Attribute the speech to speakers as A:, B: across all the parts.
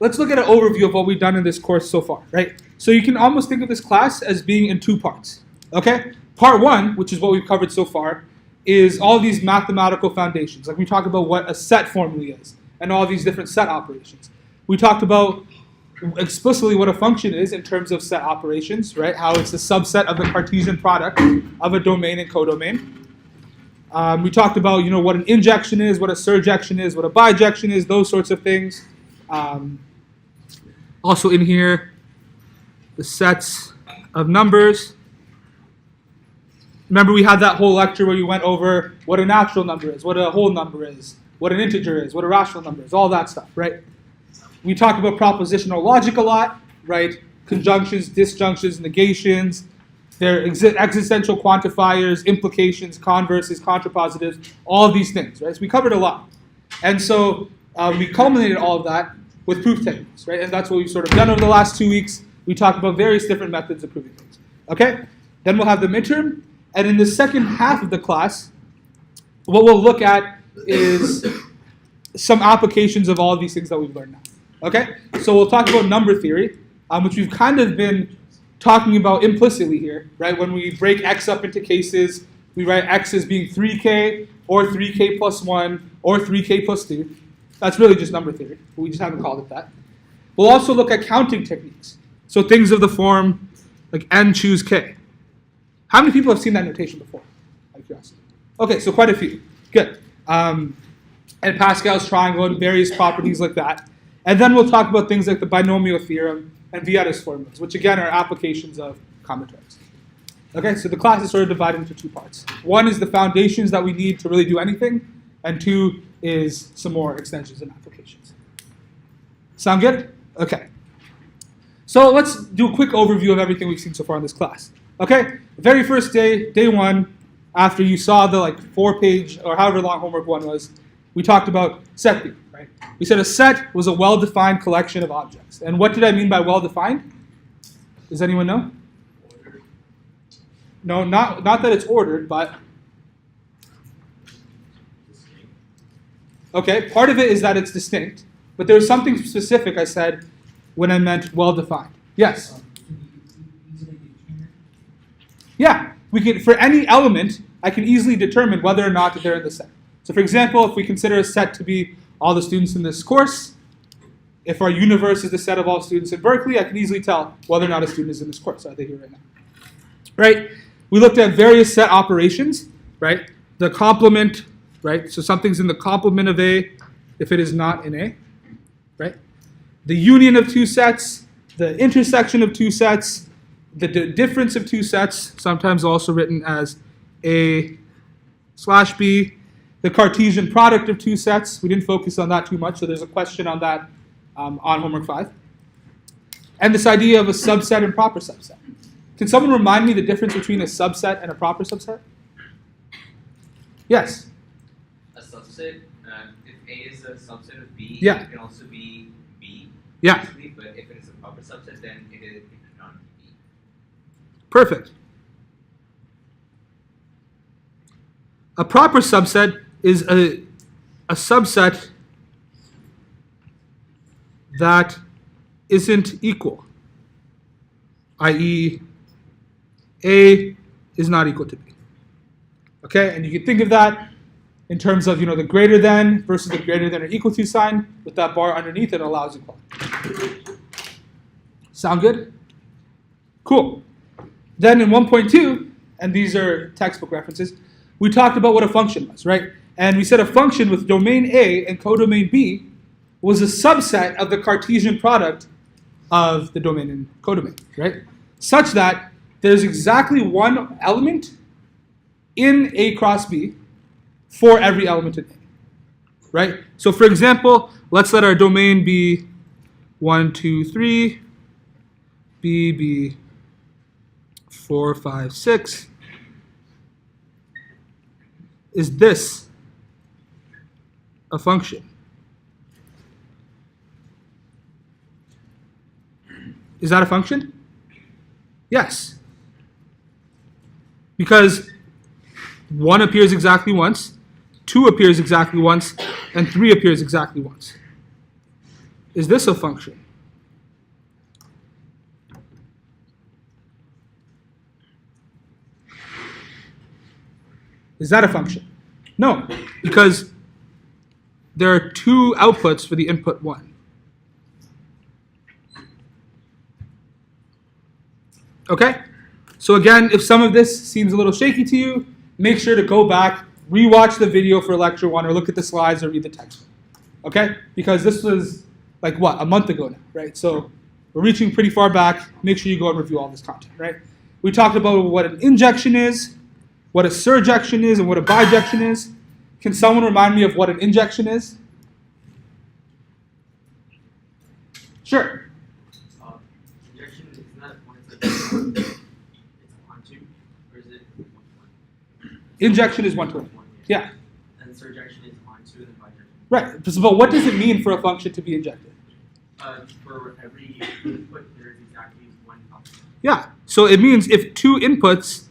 A: let's look at an overview of what we've done in this course so far, right? So you can almost think of this class as being in two parts, okay? Part one, which is what we've covered so far, is all these mathematical foundations. Like we talked about what a set formally is and all these different set operations. We talked about explicitly what a function is in terms of set operations, right? How it's a subset of the Cartesian product of a domain and codomain. We talked about, what an injection is, what a surjection is, what a bijection is, those sorts of things. Also in here, the sets of numbers. Remember we had that whole lecture where you went over what a natural number is, what a whole number is, what an integer is, what a rational number is, all that stuff, right? We talked about propositional logic a lot, right? Conjunctions, disjunctions, negations, their existential quantifiers, implications, converses, contrapositives, all of these things, right? So we covered a lot. And so we culminated all of that with proof techniques, right? And that's what we've sort of done over the last 2 weeks. We talked about various different methods of proving things, okay? Then we'll have the midterm. And in the second half of the class, what we'll look at is some applications of all of these things that we've learned now. Okay? So we'll talk about number theory, which we've kind of been talking about implicitly here, right? When we break x up into cases, we write x as being 3k, or 3k plus 1, or 3k plus 2. That's really just number theory. We just haven't called it that. We'll also look at counting techniques. So things of the form like n choose k. How many people have seen that notation before? Out of curiosity. Okay, so quite a few. Good. And Pascal's triangle and various properties like that. And then we'll talk about things like the binomial theorem and Vieta's formulas, which again are applications of combinatorics. Okay, so the class is sort of divided into two parts. One is the foundations that we need to really do anything, and two is some more extensions and applications. Sound good? Okay. So let's do a quick overview of everything we've seen so far in this class. Okay, very first day, day one, after you saw the 4-page or however long homework one was, we talked about set theory, right? We said a set was a well-defined collection of objects. And what did I mean by well-defined? Does anyone know? No, not that it's ordered, but... Okay, part of it is that it's distinct, but there was something specific I said when I meant well-defined. Yes? Yeah, we can, for any element, I can easily determine whether or not they're in the set. So for example, if we consider a set to be all the students in this course, if our universe is the set of all students in Berkeley, I can easily tell whether or not a student is in this course. Are they here right now? Right? We looked at various set operations, right? The complement, right? So something's in the complement of A if it is not in A, right? The union of two sets, the intersection of two sets, the difference of two sets, sometimes also written as A/B, the Cartesian product of two sets. We didn't focus on that too much, so there's a question on that on homework 5. And this idea of a subset and proper subset. Can someone remind me the difference between a subset and a proper subset? Yes?
B: A subset, if A is a subset of B,
A: Yeah.
B: it can also be B.
A: Yeah.
B: Basically, but if it is a proper subset, then it cannot be B.
A: Perfect. A proper subset is a subset that isn't equal, i.e. A is not equal to B. Okay, and you can think of that in terms of the greater than versus the greater than or equal to sign. With that bar underneath, it allows equality. Sound good? Cool. Then in 1.2, and these are textbook references, we talked about what a function was, right? And we said a function with domain A and codomain B was a subset of the Cartesian product of the domain and codomain, right? Such that there's exactly one element in A cross B for every element in A, right? So for example, let's let our domain be 1, 2, 3, B be 4, 5, 6. Is this a function? Is that a function? Yes. Because 1 appears exactly once, 2 appears exactly once, and 3 appears exactly once. Is this a function? Is that a function? No, because there are two outputs for the input 1. Okay? So again, if some of this seems a little shaky to you, make sure to go back, rewatch the video for lecture 1, or look at the slides or read the textbook. Okay? Because this was like what, a month ago now, right? So we're reaching pretty far back. Make sure you go and review all this content, right? We talked about what an injection is, what a surjection is, and what a bijection is. Can someone remind me of what an injection is? Sure.
B: Injection is not when it's onto, or is it 1-to-1?
A: Injection is 1-to-1. Yeah.
B: And surjection is onto and then bijection.
A: Right. But what does it mean for a function to be injected?
B: For every input, there is exactly one function.
A: Yeah. So it means if two inputs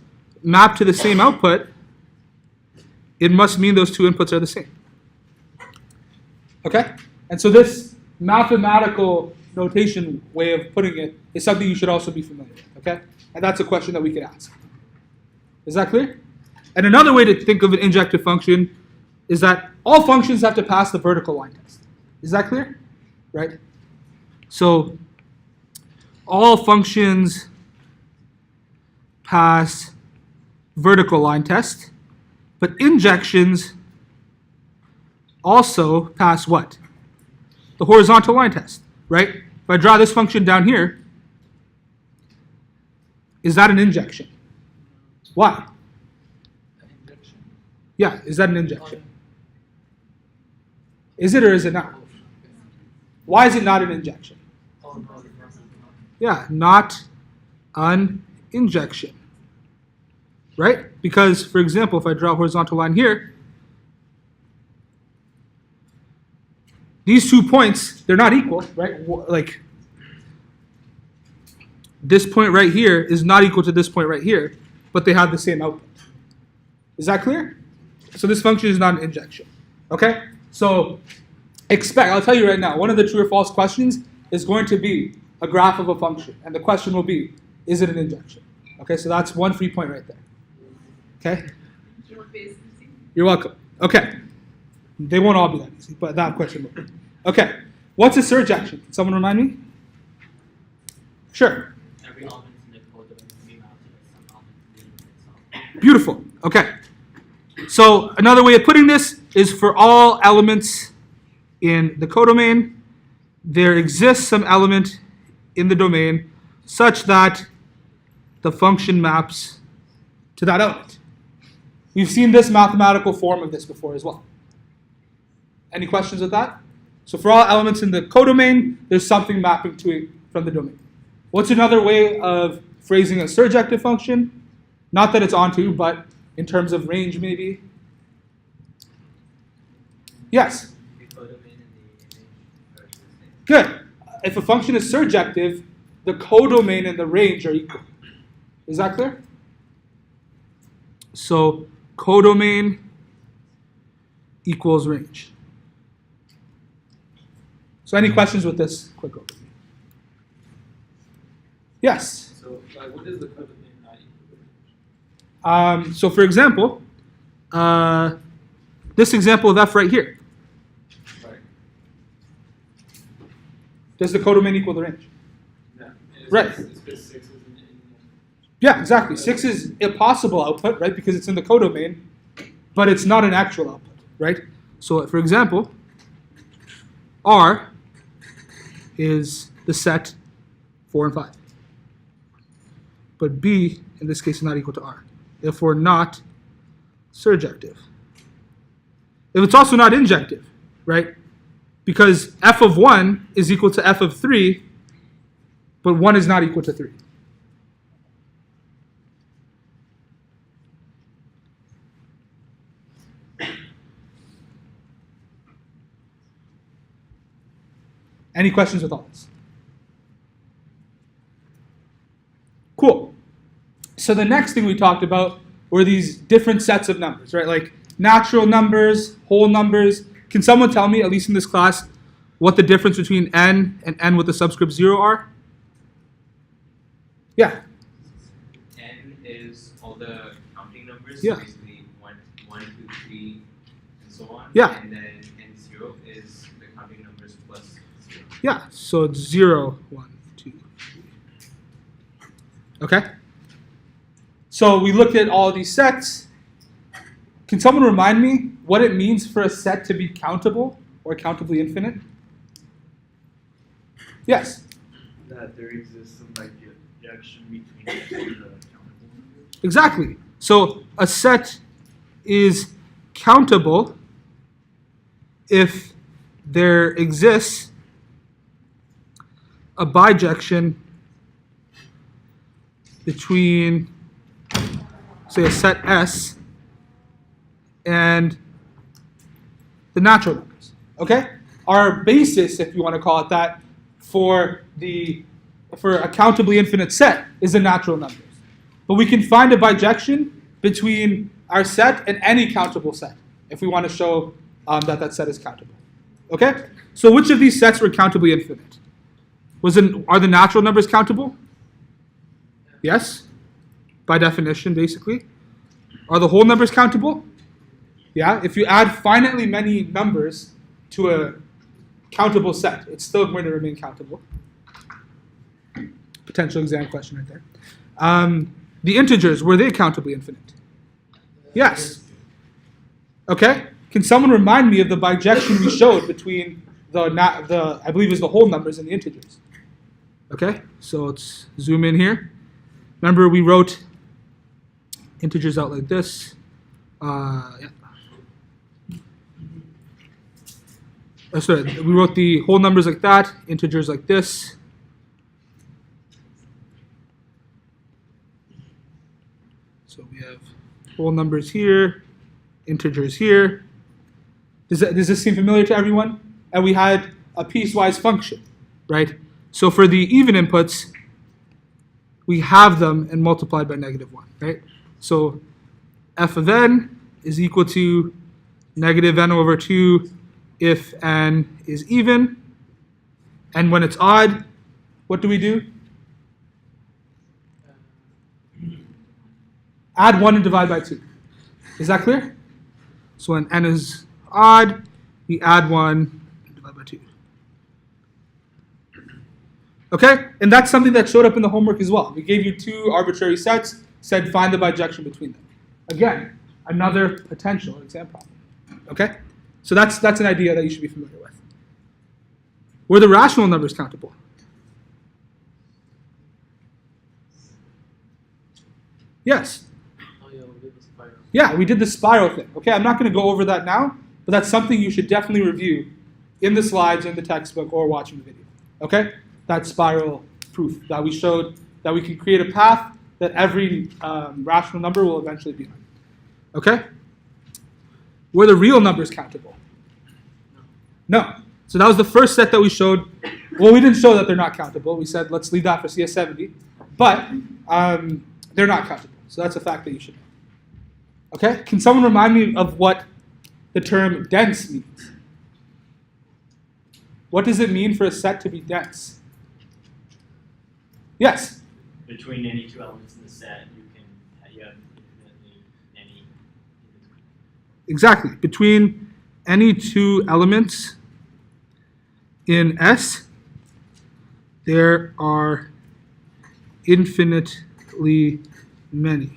A: map to the same output, it must mean those two inputs are the same. Okay? And so this mathematical notation way of putting it is something you should also be familiar with. Okay? And that's a question that we could ask. Is that clear? And another way to think of an injective function is that all functions have to pass the vertical line test. Is that clear? Right? So all functions pass vertical line test, but injections also pass what? The horizontal line test, right? If I draw this function down here, is that an injection? Why? Yeah, is that an injection? Is it or is it not? Why is it not an injection? Yeah, not an injection. Right? Because, for example, if I draw a horizontal line here, these 2 points, they're not equal, right? Like, this point right here is not equal to this point right here, but they have the same output. Is that clear? So this function is not an injection. Okay? So I'll tell you right now, one of the true or false questions is going to be a graph of a function. And the question will be, is it an injection? Okay, so that's one free point right there. Okay? You're welcome. Okay. They won't all be that easy, but that question will be. Okay. What's a surjection? Can someone remind me? Sure.
B: Every element in the code can be mapped to some element in the itself.
A: Beautiful. Okay. So another way of putting this is for all elements in the codomain, there exists some element in the domain such that the function maps to that element. We've seen this mathematical form of this before as well. Any questions with that? So for all elements in the codomain, there's something mapping to it from the domain. What's another way of phrasing a surjective function? Not that it's onto, but in terms of range maybe. Yes?
B: The codomain and the range are the same.
A: Good. If a function is surjective, the codomain and the range are equal. Is that clear? So codomain equals range. So any questions with this quick overview? Yes?
C: So, what is the codomain not equal to range?
A: So for example, this example of f right here.
C: Right.
A: Does the codomain equal the range?
C: No.
A: Right.
C: It's because 6 is in
A: Yeah, exactly. 6 is a possible output, right, because it's in the codomain, but it's not an actual output, right? So for example, R is the set 4 and 5. But B, in this case, is not equal to R. Therefore, not surjective. If it's also not injective, right? Because f of 1 is equal to f of 3, but 1 is not equal to 3. Any questions with all this? Cool. So the next thing we talked about were these different sets of numbers, right? Like natural numbers, whole numbers. Can someone tell me, at least in this class, what the difference between n and n with the subscript 0 are? Yeah.
B: N is all the counting numbers,
A: Yeah.
B: so basically 1, 2, 3, and so on.
A: Yeah.
B: And then N0 is the counting numbers plus 0.
A: Yeah, so it's 0, 1, 2, 3. Okay? So we looked at all of these sets. Can someone remind me what it means for a set to be countable or countably infinite? Yes?
D: That there exists some like projection between the countable numbers.
A: Exactly. So a set is countable if there exists a bijection between, say, a set S and the natural numbers. Okay? Our basis, if you want to call it that, for a countably infinite set is the natural numbers. But we can find a bijection between our set and any countable set if we want to show that set is countable. Okay? So which of these sets were countably infinite? Are the natural numbers countable? Yes? By definition, basically. Are the whole numbers countable? Yeah? If you add finitely many numbers to a countable set, it's still going to remain countable. Potential exam question right there. The integers, were they countably infinite? Yes. Okay? Can someone remind me of the bijection we showed between the I believe is the whole numbers and the integers? Okay? So let's zoom in here. Remember we wrote integers out like this. Yeah. Sorry, we wrote the whole numbers like that, integers like this. So we have whole numbers here, integers here. Does this seem familiar to everyone? And we had a piecewise function, right? So for the even inputs, we have them and multiplied by -1, right? So f of n is equal to negative n over 2 if n is even. And when it's odd, what do we do? Add 1 and divide by 2. Is that clear? So when n is odd, we add 1 and divide by 2. Okay? And that's something that showed up in the homework as well. We gave you 2 arbitrary sets, said find the bijection between them. Again, another potential exam problem. Okay? So that's an idea that you should be familiar with. Were the rational numbers countable? Yes.
C: Oh yeah, we did the spiral.
A: Yeah, we did the spiral thing. Okay, I'm not going to go over that now, but that's something you should definitely review in the slides, in the textbook, or watching the video. Okay? That spiral proof that we showed that we can create a path that every rational number will eventually be on. Okay? Were the real numbers countable? No. So that was the first set that we showed. Well, we didn't show that they're not countable. We said let's leave that for CS70. But they're not countable. So that's a fact that you should know. Okay? Can someone remind me of what the term dense means? What does it mean for a set to be dense? Yes?
E: Between any two elements in the set, you have infinitely many.
A: Exactly. Between any two elements in S, there are infinitely many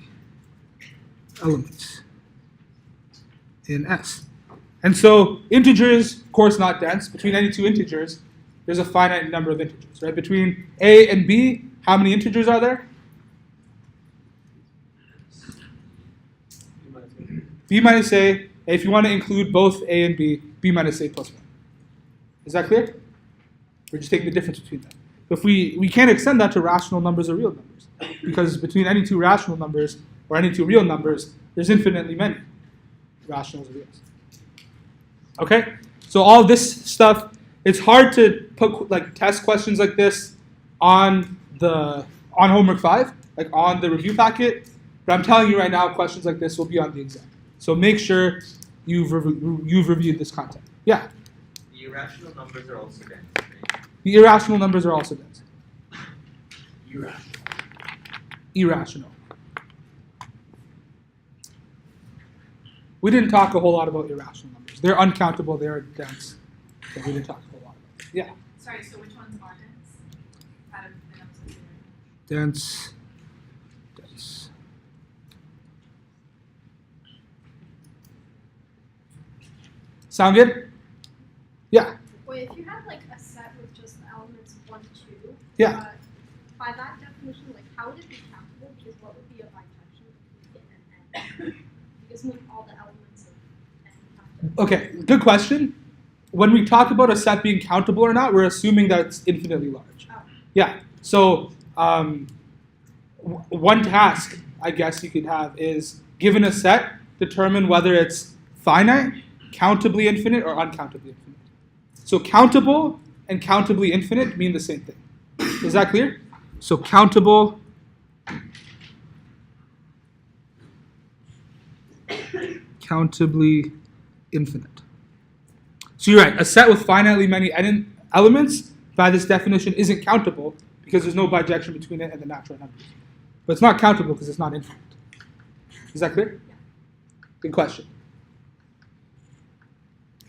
A: elements in S. And so integers, of course, not dense. Between any two integers, there's a finite number of integers, right? Between A and B, how many integers are there? B minus A. If you want to include both A and B, B minus A plus 1. Is that clear? We're just taking the difference between them. If we can't extend that to rational numbers or real numbers, because between any two rational numbers or any two real numbers, there's infinitely many rationals or reals. Okay? So all this stuff, it's hard to put like test questions like this on homework 5, like on the review packet. But I'm telling you right now, questions like this will be on the exam. So make sure you've reviewed this content. Yeah.
B: You irrational numbers are also dense, right?
A: The irrational numbers are also dense.
B: Irrational.
A: Irrational. We didn't talk a whole lot about irrational numbers. They're uncountable, they're dense. But we didn't talk a whole lot about it. Yeah.
F: Sorry, so which ones are dense? Out of the numbers that you were-
A: Dense. Dense. Sound good? Yeah.
G: Wait, if you had like a set with just the elements 1, 2,
A: Yeah.
G: by that definition, like how would it be countable? Because what would be a bijection between n and n? Because with all the elements of n have to.
A: Okay, good question. When we talk about a set being countable or not, we're assuming that it's infinitely large.
G: Oh.
A: Yeah. So one task, I guess you could have, is given a set, determine whether it's finite, countably infinite, or uncountably infinite. So countable and countably infinite mean the same thing. Is that clear? So countable countably infinite. So you're right, a set with finitely many elements, by this definition, isn't countable because there's no bijection between it and the natural numbers. But it's not countable because it's not infinite. Is that clear?
G: Yeah.
A: Good question.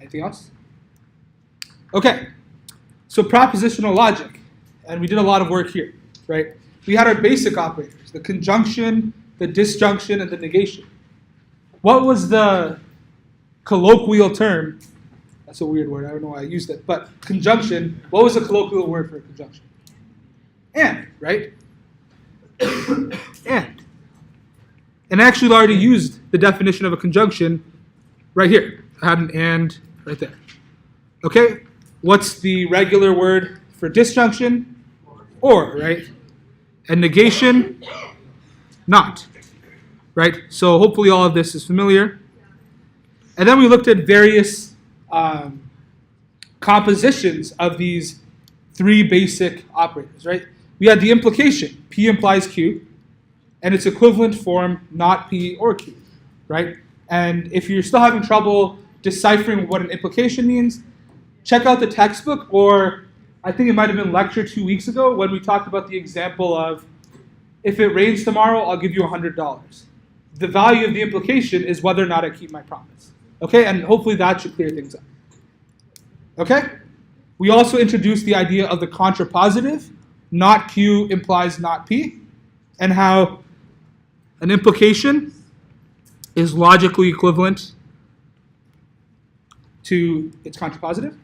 A: Anything else? Okay, so propositional logic, and we did a lot of work here, right? We had our basic operators, the conjunction, the disjunction, and the negation. What was the colloquial term? That's a weird word, I don't know why I used it, but conjunction, what was the colloquial word for conjunction? And, right? And. And I actually already used the definition of a conjunction right here. I had an and right there. Okay? What's the regular word for disjunction? Or, right? And negation? Not. Right? So hopefully all of this is familiar. And then we looked at various compositions of these three basic operators, right? We had the implication, P implies Q, and its equivalent form, not P or Q, right? And if you're still having trouble deciphering what an implication means, check out the textbook, or I think it might have been lecture 2 weeks ago when we talked about the example of, if it rains tomorrow, I'll give you $100. The value of the implication is whether or not I keep my promise. Okay, and hopefully that should clear things up. Okay? We also introduced the idea of the contrapositive, not Q implies not P, and how an implication is logically equivalent to its contrapositive.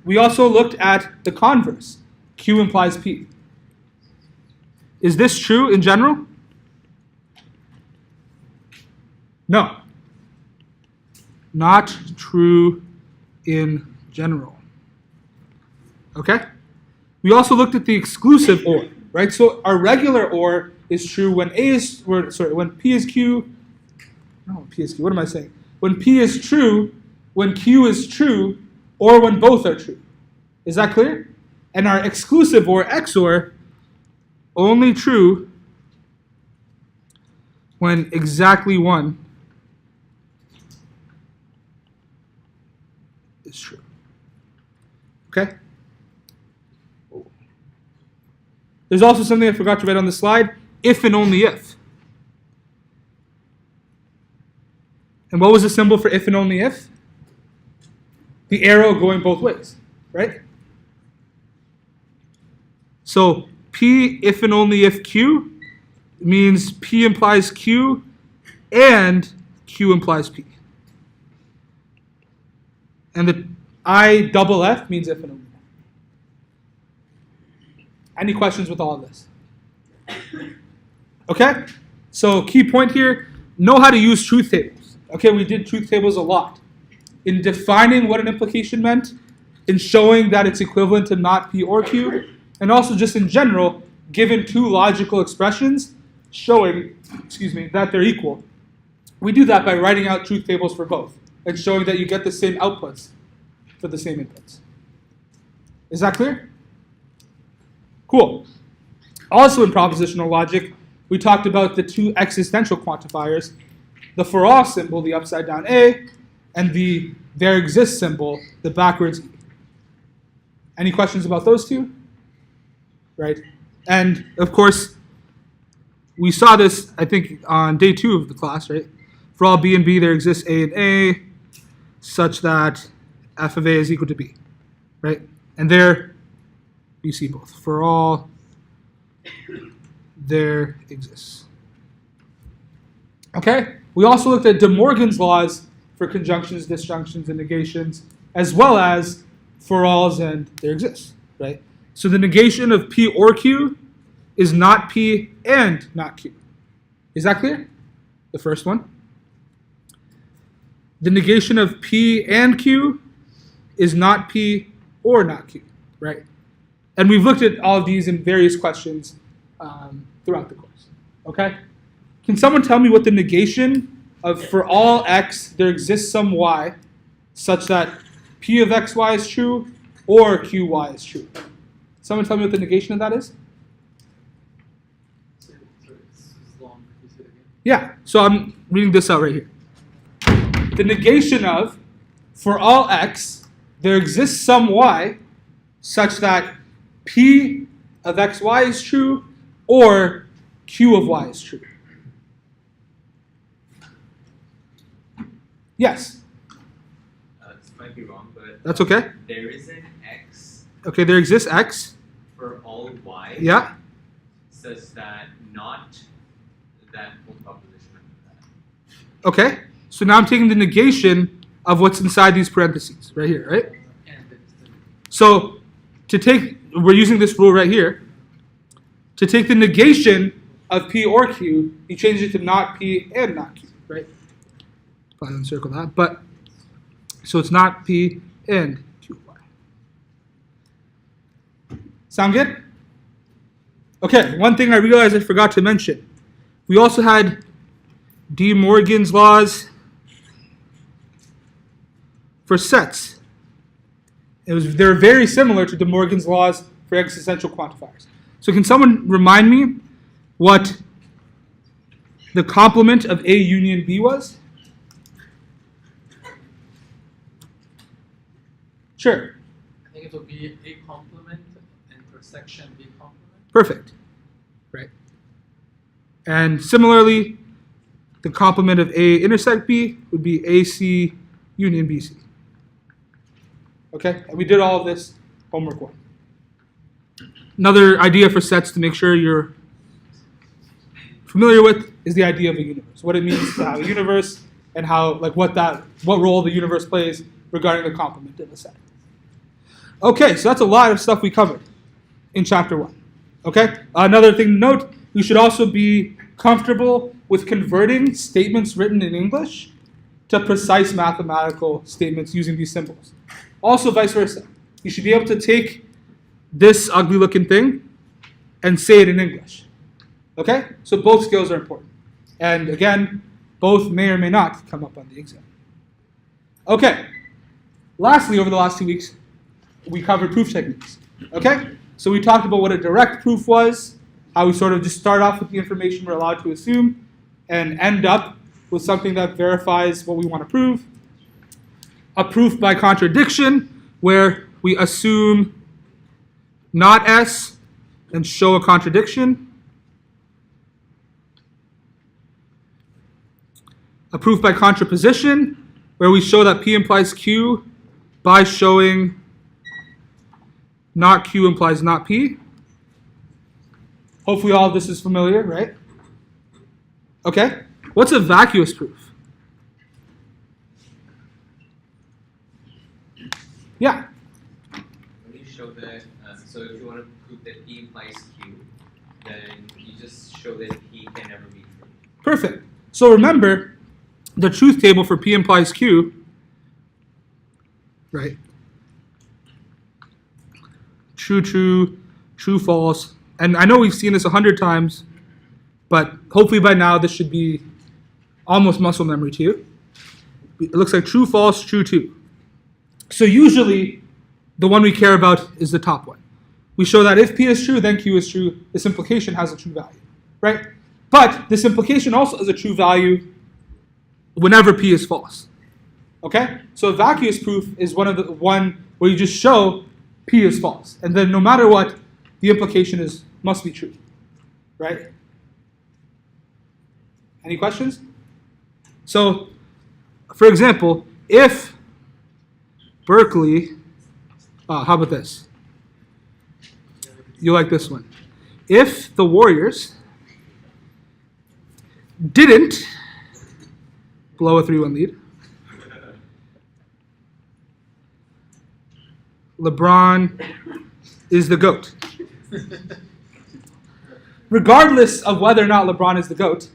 A: We also looked at the converse, Q implies P. Is this true in general? No. Not true in general. Okay? We also looked at the exclusive or, right? So our regular or is true when when P is Q. No, P is Q. What am I saying? When P is true, when Q is true, or when both are true. Is that clear? And our exclusive or XOR only true when exactly one is true. Okay? There's also something I forgot to write on the slide, if and only if. And what was the symbol for if and only if? The arrow going both ways, right? So P if and only if Q means P implies Q and Q implies P. And the I double F means if and only if. Any questions with all of this? Okay? So key point here, know how to use truth tables. Okay, we did truth tables a lot. In defining what an implication meant, in showing that it's equivalent to not P or Q, and also just in general, given two logical expressions, showing, that they're equal. We do that by writing out truth tables for both, and showing that you get the same outputs for the same inputs. Is that clear? Cool. Also in propositional logic, we talked about the two existential quantifiers, the for all symbol, the upside down A, and the there exists symbol, the backwards E. Any questions about those two? Right? And of course, we saw this, I think, on day 2 of the class, right? For all B and B, there exists A and A, such that f of A is equal to B, right? And there, you see both. For all, there exists. Okay? We also looked at De Morgan's laws for conjunctions, disjunctions, and negations, as well as for alls and there exists, right? So the negation of P or Q is not P and not Q. Is that clear? The first one. The negation of P and Q is not P or not Q, right? And we've looked at all of these in various questions throughout the course, okay? Can someone tell me what the negation of for all x there exists some y such that P of xy is true or qy is true? Someone tell me what the negation of that is?
C: So it's long. Can you say it again?
A: Yeah, so I'm reading this out right here. The negation of for all x there exists some y such that P of xy is true or Q of y is true. Yes,
E: This might be wrong, but
A: that's okay.
E: there is an x
A: Okay, there exists x.
E: for all y
A: Yeah,
E: such that not that whole proposition of that.
A: okay. So now I'm taking the negation of what's inside these parentheses right here, right?
C: And then it's the
A: So to take, we're using this rule right here. To take the negation of P or Q, you change it to not P and not Q, right? Probably uncircle that, but so it's not P and QY. Sound good? Okay, one thing I realized I forgot to mention. We also had De Morgan's laws for sets. They're very similar to De Morgan's laws for existential quantifiers. So can someone remind me what the complement of A union B was? Sure.
C: I think it will be A complement intersection B complement.
A: Perfect. Right. And similarly, the complement of A intersect B would be AC union BC. Okay? And we did all of this homework 1. Another idea for sets to make sure you're familiar with is the idea of a universe. What it means to have a universe and how, like, what role the universe plays regarding the complement of a set. Okay, so that's a lot of stuff we covered in chapter 1. Okay? Another thing to note, we should also be comfortable with converting statements written in English to precise mathematical statements using these symbols. Also vice versa. You should be able to take this ugly looking thing and say it in English. Okay? So both skills are important. And again, both may or may not come up on the exam. Okay. Lastly, over the last 2 weeks, we covered proof techniques. Okay? So we talked about what a direct proof was, how we sort of just start off with the information we're allowed to assume and end up with something that verifies what we want to prove. A proof by contradiction, where we assume not S and show a contradiction. A proof by contraposition, where we show that P implies Q by showing not Q implies not P. Hopefully all of this is familiar, right? Okay. What's a vacuous proof? Yeah.
E: When you show that, so if you want to prove that P implies Q, then you just show that P can never be true.
A: Perfect. So remember, the truth table for P implies Q, right? True, true, true, false. And I know we've seen this 100 times, but hopefully by now this should be almost muscle memory to you. It looks like true, false, true, true. So usually the one we care about is the top one. We show that if P is true, then Q is true. This implication has a true value, right? But this implication also has a true value whenever P is false. Okay? So a vacuous proof is one where you just show P is false. And then no matter what, the implication must be true. Right? Any questions? So, for example, if Berkeley, how about this? You like this one. If the Warriors didn't blow a 3-1 lead, LeBron is the GOAT. Regardless of whether or not LeBron is the GOAT,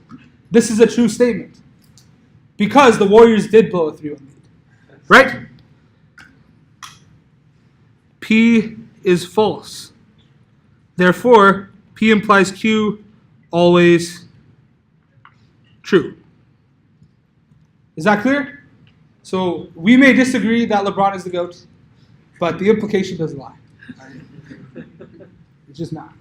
A: this is a true statement. Because the Warriors did blow a 3-1 lead. Right? P is false. Therefore, P implies Q, always true. Is that clear? So we may disagree that LeBron is the GOAT, but the implication doesn't lie. It's just not.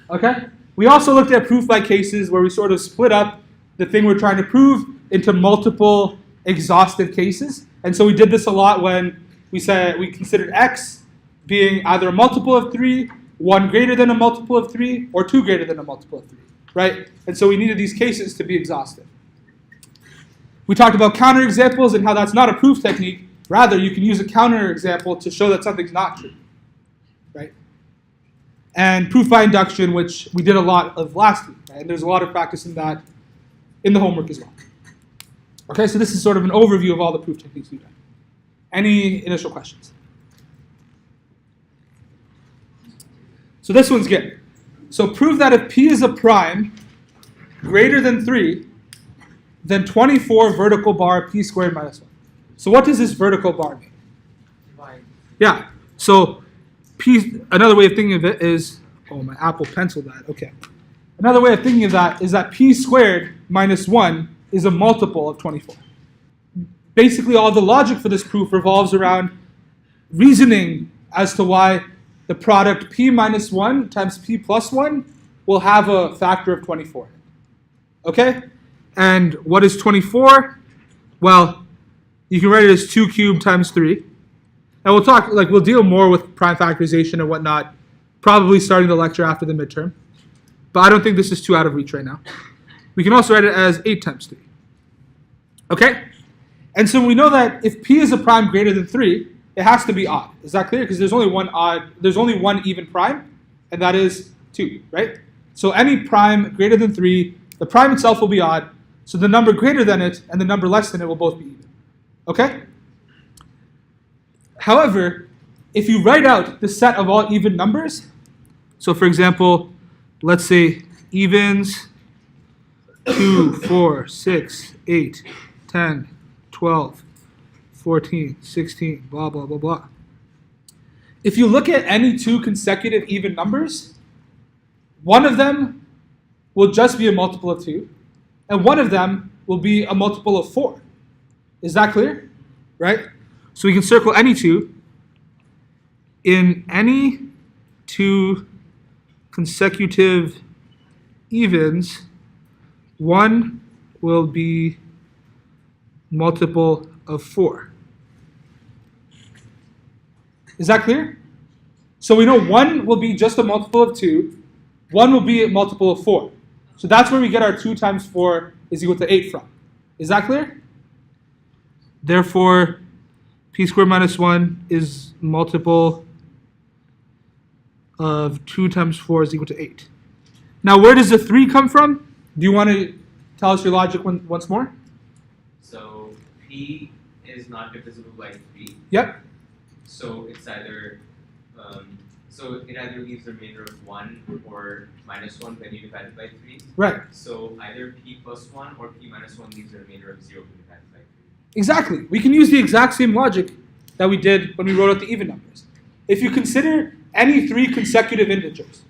A: Okay? We also looked at proof-like cases where we sort of split up the thing we're trying to prove into multiple exhaustive cases. And so we did this a lot when we said we considered X being either a multiple of 3, 1 greater than a multiple of 3, or 2 greater than a multiple of 3, right? And so we needed these cases to be exhaustive. We talked about counterexamples and how that's not a proof technique. Rather, you can use a counterexample to show that something's not true, right? And proof by induction, which we did a lot of last week, right? And there's a lot of practice in that in the homework as well. Okay, so this is sort of an overview of all the proof techniques we've done. Any initial questions? So this one's good. So prove that if P is a prime greater than 3, then 24 vertical bar P squared minus 1. So what does this vertical bar mean?
B: Divide.
A: Yeah, so P, another way of thinking of it is, oh, my Apple Pencil died, okay. Another way of thinking of that is that P squared minus 1 is a multiple of 24. Basically, all the logic for this proof revolves around reasoning as to why the product P minus 1 times P plus 1 will have a factor of 24. Okay? And what is 24? Well, you can write it as 2 cubed times 3. And we'll deal more with prime factorization and whatnot, probably starting the lecture after the midterm. But I don't think this is too out of reach right now. We can also write it as 8 times 3. Okay? And so we know that if P is a prime greater than 3, it has to be odd. Is that clear? Because there's only one even prime, and that is 2, right? So any prime greater than 3, the prime itself will be odd, so the number greater than it and the number less than it will both be even. Okay? However, if you write out the set of all even numbers, so for example, let's say evens 2, 4, 6, 8, 10, 12, 14, 16, blah, blah, blah, blah. If you look at any 2 consecutive even numbers, one of them will just be a multiple of 2, and one of them will be a multiple of 4. Is that clear? Right? So we can circle any 2. In any 2 consecutive evens, one will be multiple of 4. Is that clear? So we know one will be just a multiple of 2, one will be a multiple of 4. So that's where we get our 2 times 4 is equal to 8 from. Is that clear? Therefore, P squared minus 1 is multiple of 2 times 4 is equal to 8. Now, where does the 3 come from? Do you want to tell us your logic once more?
E: So P is not divisible by 3.
A: Yep.
E: So it's either, so it either leaves the remainder of 1 or minus 1 when you divide it by 3.
A: Right.
E: So either P plus 1 or P minus 1 leaves the remainder of 0 when you divide it by 3.
A: Exactly. We can use the exact same logic that we did when we wrote out the even numbers. If you consider any 3 consecutive integers,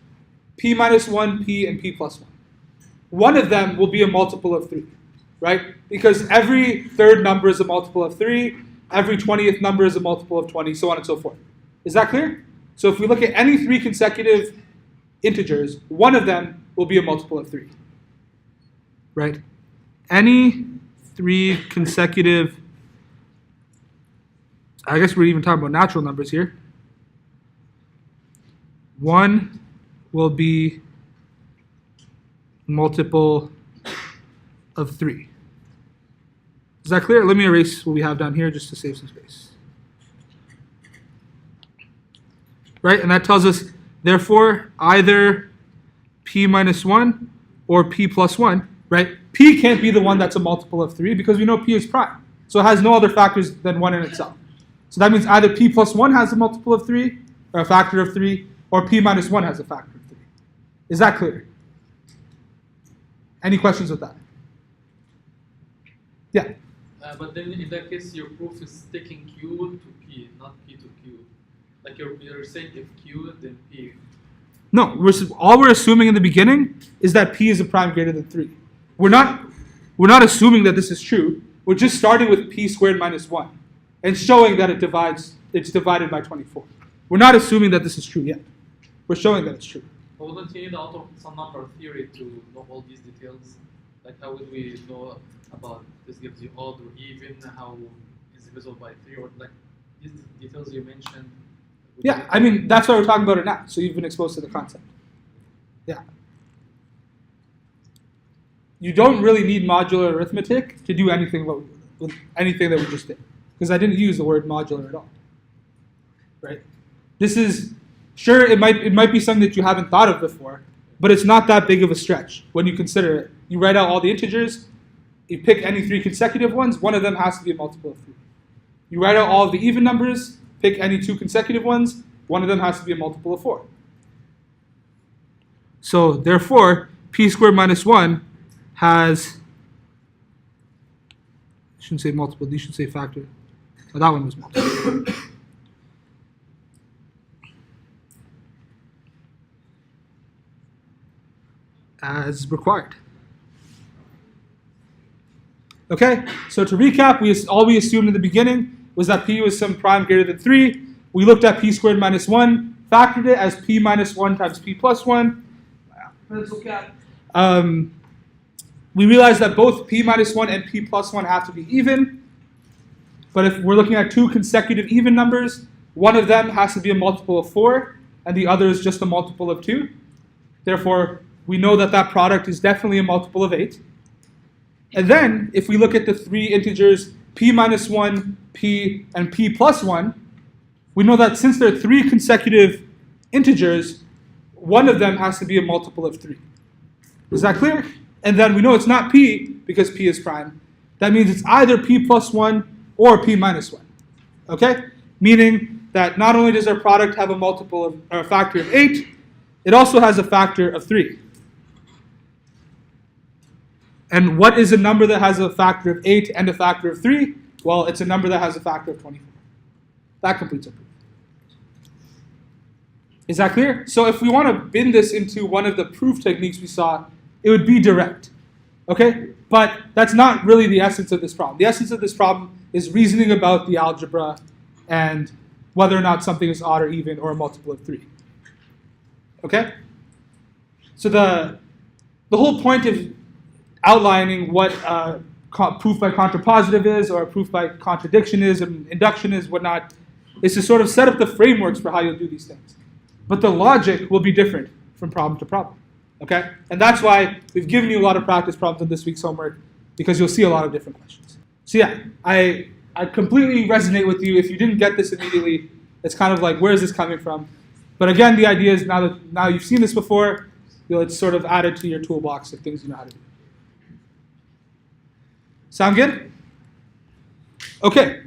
A: P minus 1, P, and P plus 1, one of them will be a multiple of 3, right? Because every third number is a multiple of 3, every 20th number is a multiple of 20, so on and so forth. Is that clear? So if we look at any 3 consecutive integers, one of them will be a multiple of 3, right? Any 3 consecutive I guess we're even talking about natural numbers here. 1 will be multiple of 3. Is that clear? Let me erase what we have down here just to save some space. Right, and that tells us, therefore, either p minus 1 or p plus 1, right? P can't be the one that's a multiple of 3 because we know p is prime. So it has no other factors than 1 in itself. So that means either p plus 1 has a multiple of 3, or a factor of 3, or p minus 1 has a factor of 3. Is that clear? Any questions with that? Yeah.
C: But then in that case, your proof is taking Q to P, not P to Q. Like you're saying if Q, then P.
A: No, all we're assuming in the beginning is that p is a prime greater than 3. We're not assuming that this is true. We're just starting with p squared minus 1 and showing that it's divided by 24. We're not assuming that this is true yet. We're showing that it's true.
C: But wouldn't you need out of some number theory to know all these details? Like how would we know about this gives you odd or even, how is divisible by 3, or like these details you mentioned?
A: Yeah, I mean, that's why we're talking about it now. So you've been exposed to the concept. Yeah. You don't really need modular arithmetic to do anything with anything that we just did. Because I didn't use the word modular at all. Right? This is, sure, it might be something that you haven't thought of before, but it's not that big of a stretch when you consider it. You write out all the integers, you pick any 3 consecutive ones, one of them has to be a multiple of 3. You write out all of the even numbers, pick any 2 consecutive ones, one of them has to be a multiple of 4. So therefore, p squared minus 1 has, I shouldn't say multiple, you should say factor. Oh, that one was multiple. As required. Okay, so to recap, all we assumed in the beginning was that p was some prime greater than 3. We looked at p squared minus 1, factored it as p minus 1 times p plus 1. We realized that both p minus 1 and p plus 1 have to be even. But if we're looking at 2 consecutive even numbers, one of them has to be a multiple of 4, and the other is just a multiple of 2. Therefore, we know that that product is definitely a multiple of 8. And then, if we look at the 3 integers p minus 1, p, and p plus 1, we know that since there are 3 consecutive integers, one of them has to be a multiple of 3. Is that clear? And then we know it's not p because p is prime. That means it's either p plus 1 or p minus 1. Okay? Meaning that not only does our product have a multiple of, or a factor of 8, it also has a factor of 3. And what is a number that has a factor of 8 and a factor of 3? Well, it's a number that has a factor of 24. That completes our proof. Is that clear? So if we want to bin this into one of the proof techniques we saw, it would be direct. Okay? But that's not really the essence of this problem. The essence of this problem is reasoning about the algebra and whether or not something is odd or even or a multiple of 3. Okay? So the whole point of outlining what proof by contrapositive is, or proof by contradiction is, and induction is, whatnot, is to sort of set up the frameworks for how you'll do these things. But the logic will be different from problem to problem. Okay? And that's why we've given you a lot of practice problems in this week's homework, because you'll see a lot of different questions. So yeah, I completely resonate with you. If you didn't get this immediately, it's kind of like, where is this coming from? But again, the idea is now you've seen this before, it's sort of added to your toolbox of things you know how to do. Sound good? Okay,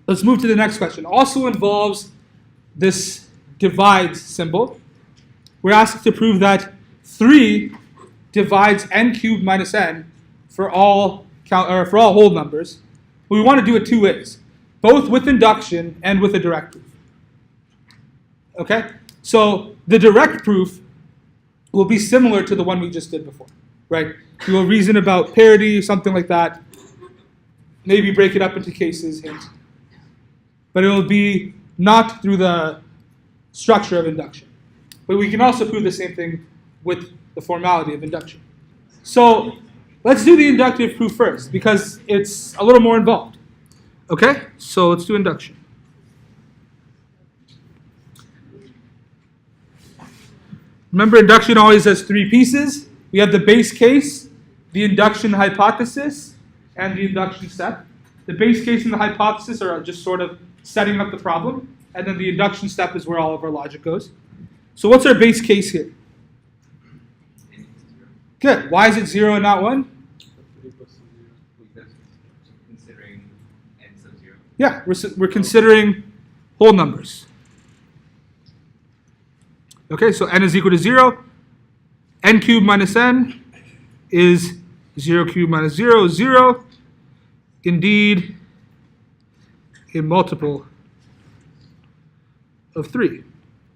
A: let's move to the next question. Also involves this divides symbol. We're asked to prove that 3 divides n cubed minus n for all whole numbers. But we want to do it 2 ways, both with induction and with a direct proof. Okay, so the direct proof will be similar to the one we just did before, right? We will reason about parity, something like that. Maybe break it up into cases, hint. But it will be not through the structure of induction. But we can also prove the same thing with the formality of induction. So let's do the inductive proof first, because it's a little more involved. Okay? So let's do induction. Remember, induction always has three pieces. We have the base case, the induction hypothesis, and the induction step. The base case and the hypothesis are just sort of setting up the problem, and then the induction step is where all of our logic goes. So what's our base case here? Good. Why is it 0 and not 1?
E: Because considering n sub 0.
A: Yeah, we're considering whole numbers. Okay, so n is equal to 0. N cubed minus n is 0 cubed minus 0, 0. Indeed, a multiple of 3.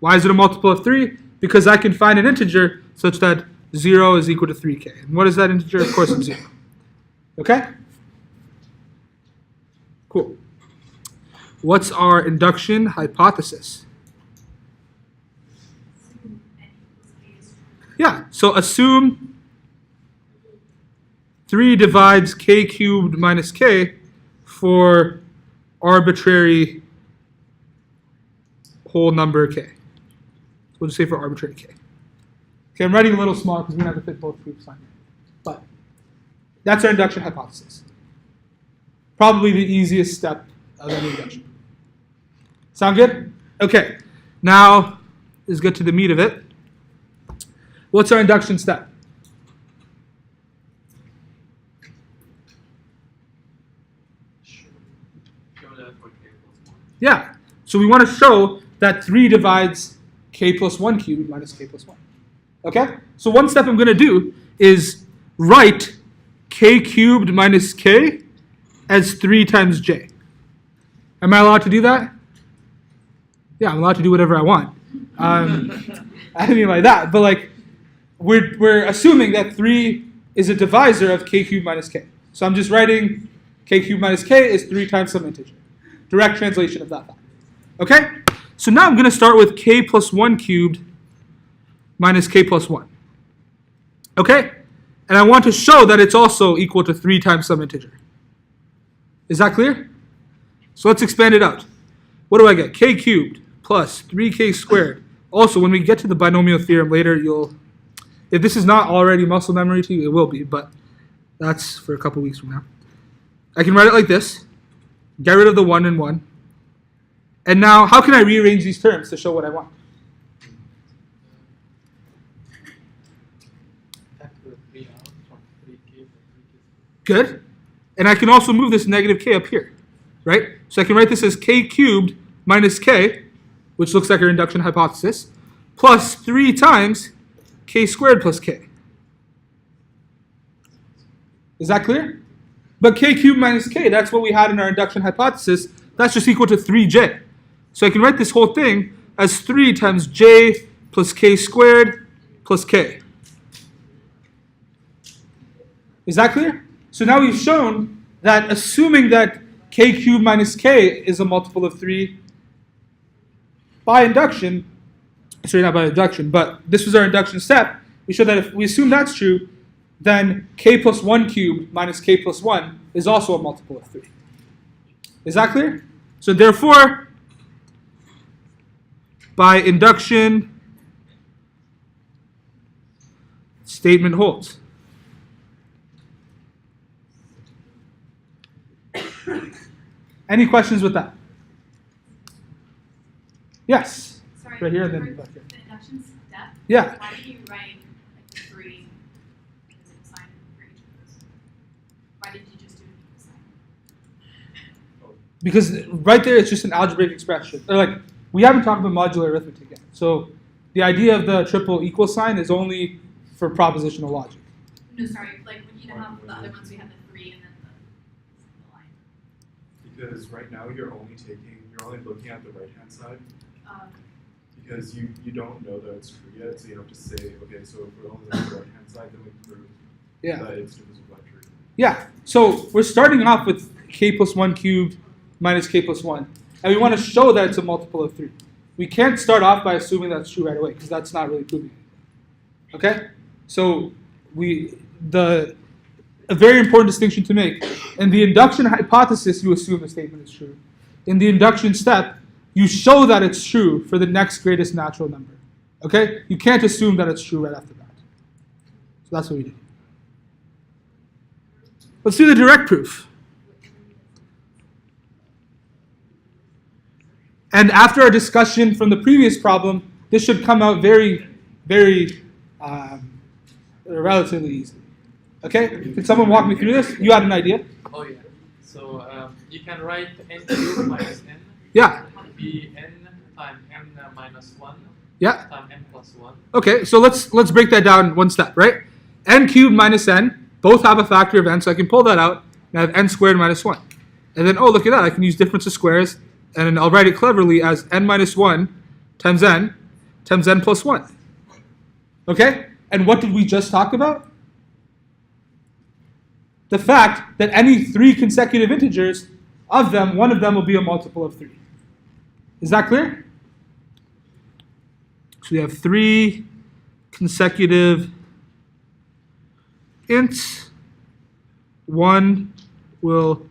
A: Why is it a multiple of 3? Because I can find an integer such that 0 is equal to 3k. And what is that integer? Of course, it's 0. Okay? Cool. What's our induction hypothesis? Yeah, so assume 3 divides k cubed minus k for arbitrary whole number k. We'll just say for arbitrary k. Okay, I'm writing a little small because we're going to have to fit both proofs on here. But that's our induction hypothesis. Probably the easiest step of any induction. Sound good? Okay, now let's get to the meat of it. What's our induction step?
C: Show that for k plus 1.
A: Yeah, so we want to show that 3 divides k plus 1 cubed minus k plus 1. Okay, so one step I'm going to do is write k cubed minus k as 3 times j. Am I allowed to do that? Yeah, I'm allowed to do whatever I want. I didn't mean like that, but like we're assuming that 3 is a divisor of k cubed minus k. So I'm just writing k cubed minus k is 3 times some integer. Direct translation of that fact. Okay? So now I'm going to start with k plus 1 cubed minus k plus 1. Okay? And I want to show that it's also equal to 3 times some integer. Is that clear? So let's expand it out. What do I get? K cubed plus 3k squared. Also, when we get to the binomial theorem later, if this is not already muscle memory to you, it will be, but that's for a couple weeks from now. I can write it like this. Get rid of the 1 and 1. And now, how can I rearrange these terms to show what I want?
C: Factor 3 out from 3k to 3k.
A: Good. And I can also move this negative k up here, right? So I can write this as k cubed minus k, which looks like our induction hypothesis, plus 3 times k squared plus k. Is that clear? But k cubed minus k, that's what we had in our induction hypothesis. That's just equal to 3j. So I can write this whole thing as 3 times j plus k squared plus k. Is that clear? So now we've shown that assuming that k cubed minus k is a multiple of 3 by induction, sorry, not by induction, but this was our induction step, we show that if we assume that's true, then k plus 1 cubed minus k plus 1 is also a multiple of 3. Is that clear? So therefore, by induction, statement holds. Any questions with that? Yes.
F: Sorry,
A: Right here and then
F: for
A: back here.
F: the induction step,
A: Yeah.
F: why did you write like the 3 as an sign for each of those? Why did you just do an equal sign?
A: Because right there it's just an algebraic expression. Or like we haven't talked about modular arithmetic yet. So the idea of the triple equal sign is only for propositional logic.
F: No, sorry, like when you know how the other ones we have the 3 and then the line.
D: Because right now you're only looking at the right hand side because you don't know that it's true yet, so you have to say, okay, so if we're only looking at the right hand side, then we prove that it's divisible by 3.
A: Yeah. So we're starting off with k plus 1 cubed minus k plus 1. And we want to show that it's a multiple of 3. We can't start off by assuming that's true right away, because that's not really proving it. Okay? So a very important distinction to make. In the induction hypothesis, you assume the statement is true. In the induction step, you show that it's true for the next greatest natural number. Okay? You can't assume that it's true right after that. So that's what we did. Let's do the direct proof. And after our discussion from the previous problem, this should come out very, very relatively easily. Okay? Can someone walk me through this? You had an idea?
C: Oh yeah. So you can write n cubed minus n.
A: Yeah.
C: Be n times n minus 1
A: Yeah.
C: times n plus 1.
A: Okay, so let's break that down one step, right? N cubed minus n, both have a factor of n, so I can pull that out, and I have n squared minus 1. And then, oh, look at that, I can use difference of squares, and I'll write it cleverly as n minus 1 times n plus 1. Okay? And what did we just talk about? The fact that any 3 consecutive integers, of them, one of them will be a multiple of 3. Is that clear? So we have 3 consecutive ints. 1 will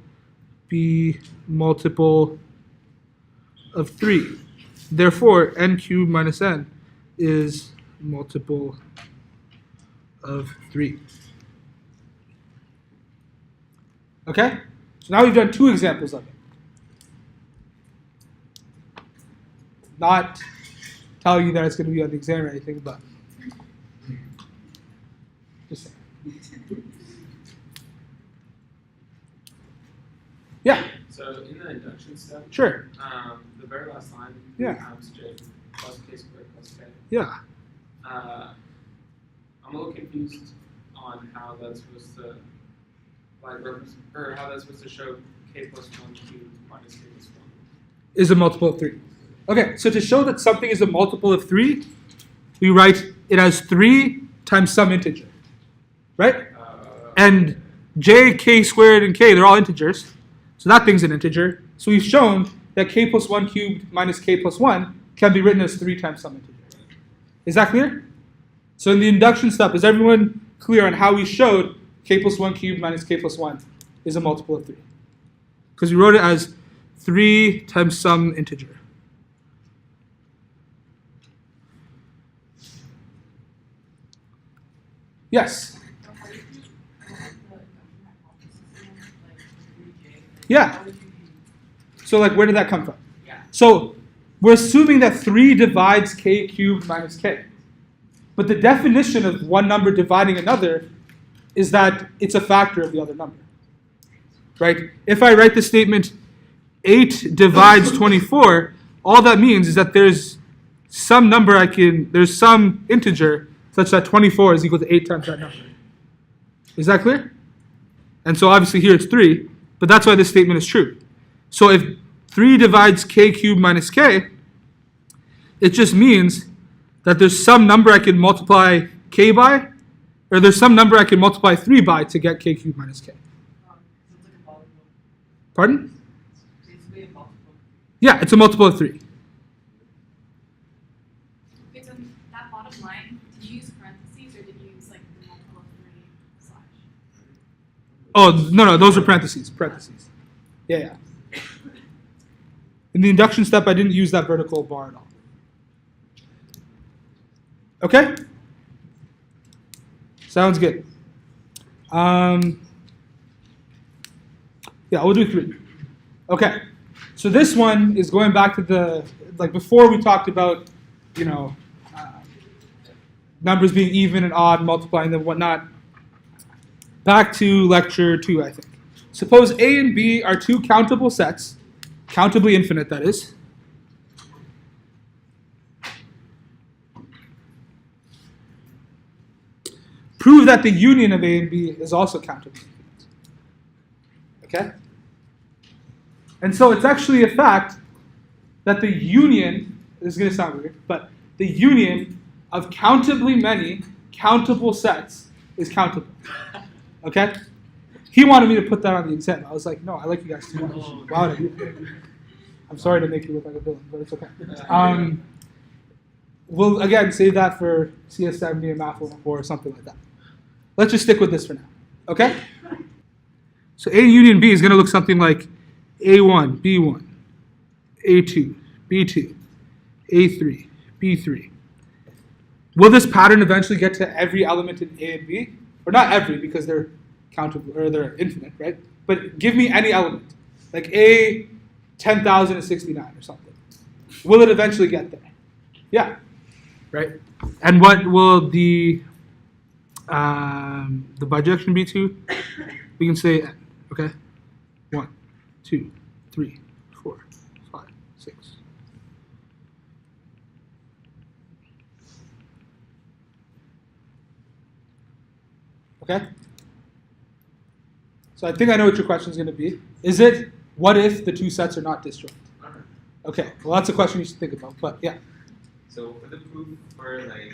A: be multiple of 3. Therefore, n cubed minus n is multiple of 3. Okay? So now we've done 2 examples of it. Not telling you that it's going to be on the exam or anything, but just saying. Yeah,
B: So in the induction step,
A: sure.
B: the very last line,
A: Yeah.
B: times j plus k squared plus k.
A: Yeah.
B: I'm a little confused on how that's supposed to, like, or how that's supposed to show k plus 1 cubed minus k plus 1.
A: Is a multiple of 3. Okay, so to show that something is a multiple of 3, we write it as 3 times some integer, right? And j, k squared, and k, they're all integers. So that thing's an integer. So we've shown that k plus 1 cubed minus k plus 1 can be written as 3 times some integer. Is that clear? So in the induction step, is everyone clear on how we showed k plus 1 cubed minus k plus 1 is a multiple of 3? Because we wrote it as 3 times some integer. Yes? Yeah. So like, where did that come from?
B: Yeah.
A: So we're assuming that 3 divides k cubed minus k. But the definition of one number dividing another is that it's a factor of the other number. Right? If I write the statement 8 divides 24, all that means is that there's some number there's some integer such that 24 is equal to 8 times that number. Is that clear? And so obviously here it's 3, but that's why this statement is true. So if 3 divides k cubed minus k, it just means that there's some number I can multiply k by, or there's some number I can multiply 3 by to get k cubed minus k. Pardon? Yeah, it's a multiple of 3.
F: Okay, so that bottom line, did you use parentheses or did you use like the multiple of 3 slash?
A: Oh, no, those are parentheses. Parentheses. Yeah. In the induction step, I didn't use that vertical bar at all. Okay? Sounds good. Yeah, we'll do 3. Okay. So this one is going back to before we talked about, numbers being even and odd, multiplying them, whatnot. Back to lecture 2, I think. Suppose A and B are 2 countable sets, countably infinite, that is. Prove that the union of A and B is also countably infinite. Okay? And so it's actually a fact that the union, this is going to sound weird, but the union of countably many countable sets is countable. Okay? He wanted me to put that on the exam. I was like, no, I like you guys too much. Wow, I'm sorry to make you look like a villain, but it's okay. We'll, again, save that for CS70 and Math 104 or something like that. Let's just stick with this for now. Okay? So A union B is going to look something like A1, B1, A2, B2, A3, B3. Will this pattern eventually get to every element in A and B? Or not every, because they're countable, or they're infinite, right? But give me any element. Like A 10,069 or something. Will it eventually get there? Yeah. Right? And what will the bijection be to? We can say n, okay? 1, 2, 3, 4, 5, 6. Okay? So I think I know what your question is going to be. Is it, what if the two sets are not disjoint? Okay, well that's a question you should think about, but yeah.
E: So for the proof for like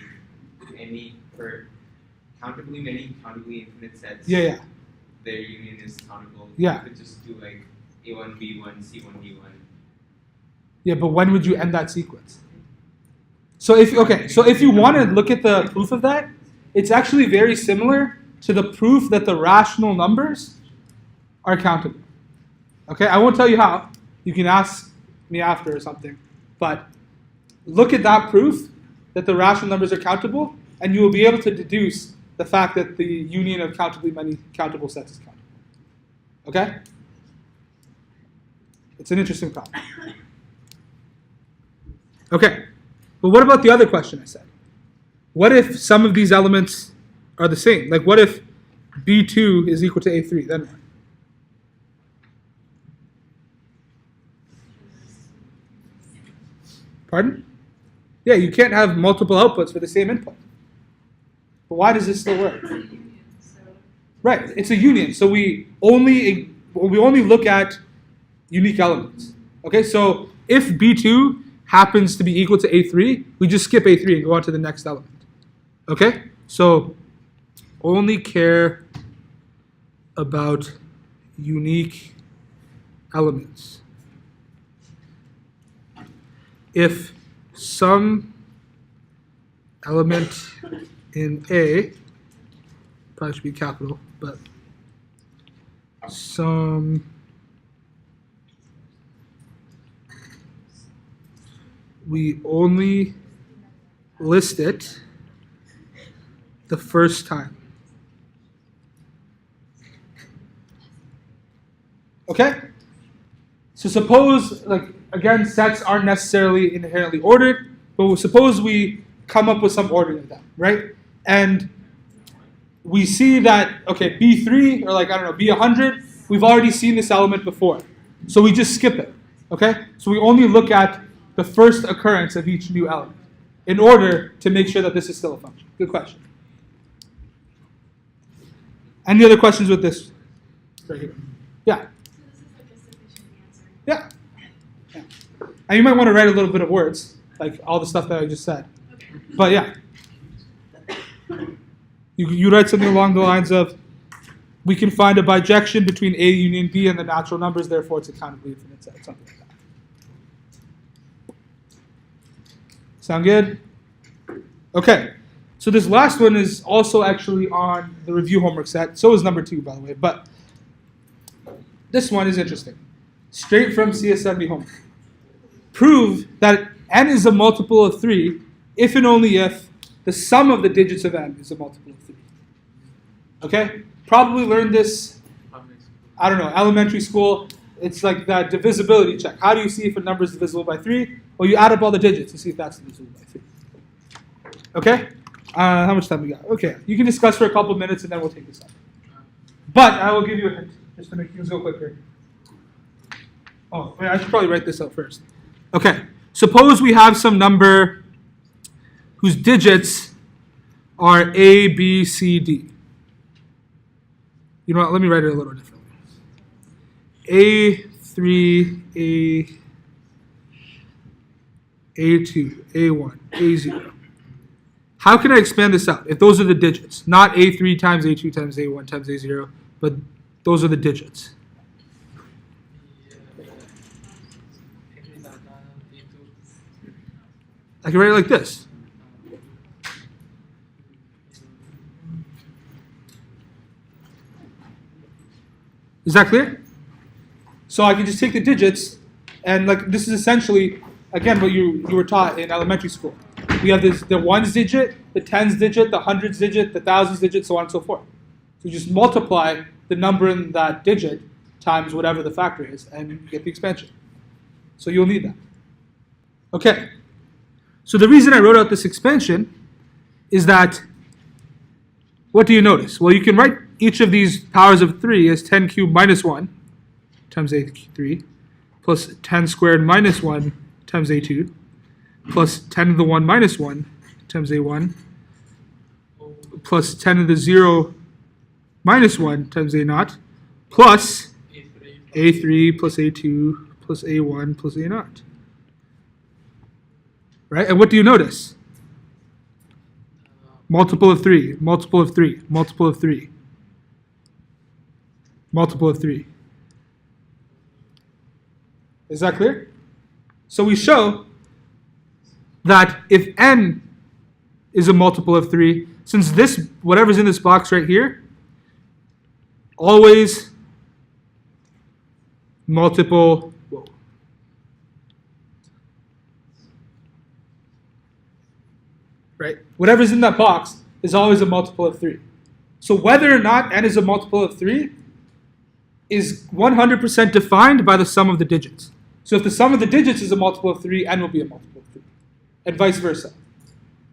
E: for countably many countably infinite sets,
A: Yeah.
E: their union is countable.
A: Yeah.
E: You could just do like A1, B1, C1, D1.
A: Yeah, but when would you end that sequence? So if you want to look at the proof of that, it's actually very similar to the proof that the rational numbers are countable. Okay, I won't tell you how. You can ask me after or something. But look at that proof that the rational numbers are countable, and you will be able to deduce the fact that the union of countably many countable sets is countable. Okay? It's an interesting problem. Okay, but what about the other question I said? What if some of these elements are the same? Like what if B2 is equal to A3? Then what? Pardon? Yeah, you can't have multiple outputs for the same input. But why does this still work? Right, it's a union. So we only look at unique elements. Okay, so if B2 happens to be equal to A3, we just skip A3 and go on to the next element. Okay, so only care about unique elements. If some element in A, probably should be capital, but some we only list it the first time. Okay? So suppose, like, again, sets aren't necessarily inherently ordered, but suppose we come up with some ordering of them, right? And we see that, okay, B3, or like, I don't know, B100, we've already seen this element before. So we just skip it, okay? So we only look at the first occurrence of each new element in order to make sure that this is still a function. Good question. Any other questions with this? Right here. Yeah.
F: So this is like a sufficient answer.
A: Yeah. And you might want to write a little bit of words, like all the stuff that I just said.
F: Okay.
A: But yeah. You write something along the lines of, we can find a bijection between A union B and the natural numbers, therefore it's a countably infinite set, something like that. Sound good? Okay. So this last one is also actually on the review homework set. So is number 2, by the way. But this one is interesting. Straight from CS70 homework. Prove that n is a multiple of 3 if and only if the sum of the digits of n is a multiple of 3. Okay? Probably learned this, I don't know, elementary school. It's like that divisibility check. How do you see if a number is divisible by 3? Well, you add up all the digits and see if that's divisible by 3. Okay? How much time we got? Okay, you can discuss for a couple minutes and then we'll take this up. But I will give you a hint, just to make things go quicker. Oh, wait, I should probably write this out first. Okay, suppose we have some number whose digits are A, B, C, D. You know what, let me write it a little differently. A3, A2, A1, A0. How can I expand this out? If those are the digits, not A3 times A2 times A1 times A0, but those are the digits. I can write it like this. Is that clear? So I can just take the digits, and like this is essentially, again, what you were taught in elementary school. We have the ones digit, the tens digit, the hundreds digit, the thousands digit, so on and so forth. So you just multiply the number in that digit times whatever the factor is, and you get the expansion. So you'll need that. Okay. So the reason I wrote out this expansion is that, what do you notice? Well, you can write each of these powers of 3 as 10 cubed minus 1 times a3 plus 10 squared minus 1 times a2 plus 10 to the 1 minus 1 times a1 plus 10 to the 0 minus 1 times a0 plus a3 plus a2 plus a1 plus a0. Right? And what do you notice? Multiple of 3, multiple of 3, multiple of 3, multiple of 3. Is that clear? So we show that if n is a multiple of 3, since this, whatever's in this box right here, always multiple, right? Whatever's in that box is always a multiple of 3. So whether or not n is a multiple of 3 is 100% defined by the sum of the digits. So if the sum of the digits is a multiple of 3, n will be a multiple of 3, and vice versa.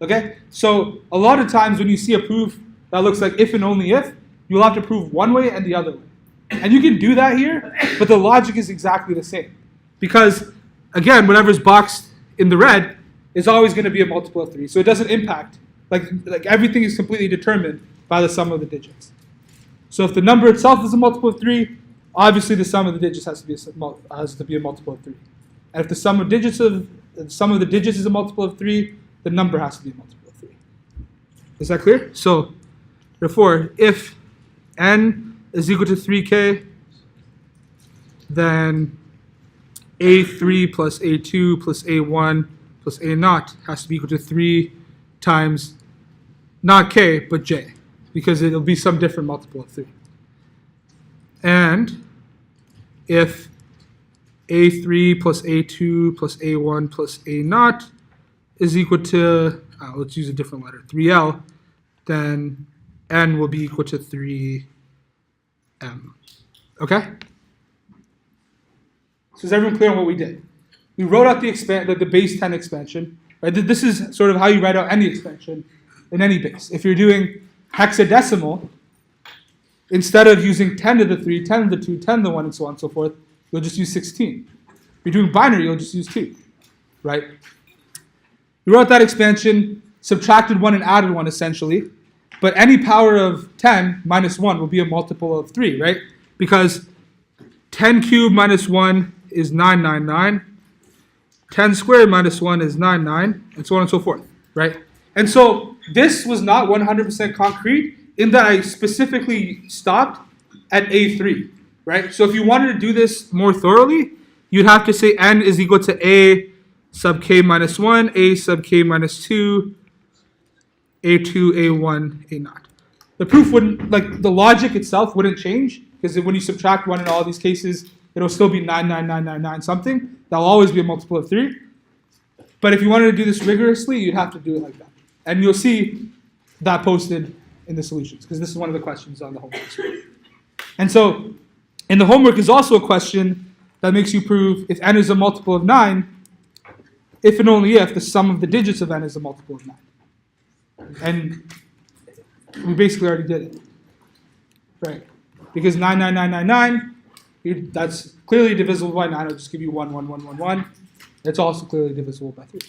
A: Okay? So a lot of times when you see a proof that looks like if and only if, you'll have to prove one way and the other way. And you can do that here, but the logic is exactly the same. Because, again, whatever's boxed in the red is always going to be a multiple of 3. So it doesn't impact. Like everything is completely determined by the sum of the digits. So if the number itself is a multiple of 3, obviously the sum of the digits has to be a multiple of 3. And if the sum of the digits is a multiple of 3, the number has to be a multiple of 3. Is that clear? So therefore, if n is equal to 3k, then a3 plus a2 plus a1 plus a0 has to be equal to 3 times not k, but j, because it'll be some different multiple of 3. And if a3 plus a2 plus a1 plus a0 is equal to, let's use a different letter, 3l, then n will be equal to 3m. Okay? So is everyone clear on what we did? We wrote out the base 10 expansion. Right? This is sort of how you write out any expansion in any base. If you're doing hexadecimal, instead of using 10 to the 3, 10 to the 2, 10 to the 1, and so on and so forth, you'll just use 16. If you're doing binary, you'll just use 2. Right? We wrote that expansion, subtracted 1 and added 1 essentially, but any power of 10 minus 1 will be a multiple of 3, right? Because 10 cubed minus 1 is 999, 10 squared minus 1 is 99, and so on and so forth, right? And so this was not 100% concrete in that I specifically stopped at A3, right? So if you wanted to do this more thoroughly, you'd have to say n is equal to A sub k minus 1, A sub k minus 2, A2, A1, A0. The proof wouldn't, like the logic itself wouldn't change, because when you subtract 1 in all these cases, it'll still be 99999 something. That'll always be a multiple of 3. But if you wanted to do this rigorously, you'd have to do it like that. And you'll see that posted in the solutions, because this is one of the questions on the homework. And so in the homework is also a question that makes you prove if n is a multiple of 9, if and only if the sum of the digits of n is a multiple of 9. And we basically already did it. Right? Because 99999, that's clearly divisible by 9. I'll just give you 1, 1, 1, 1, 1. It's also clearly divisible by 3.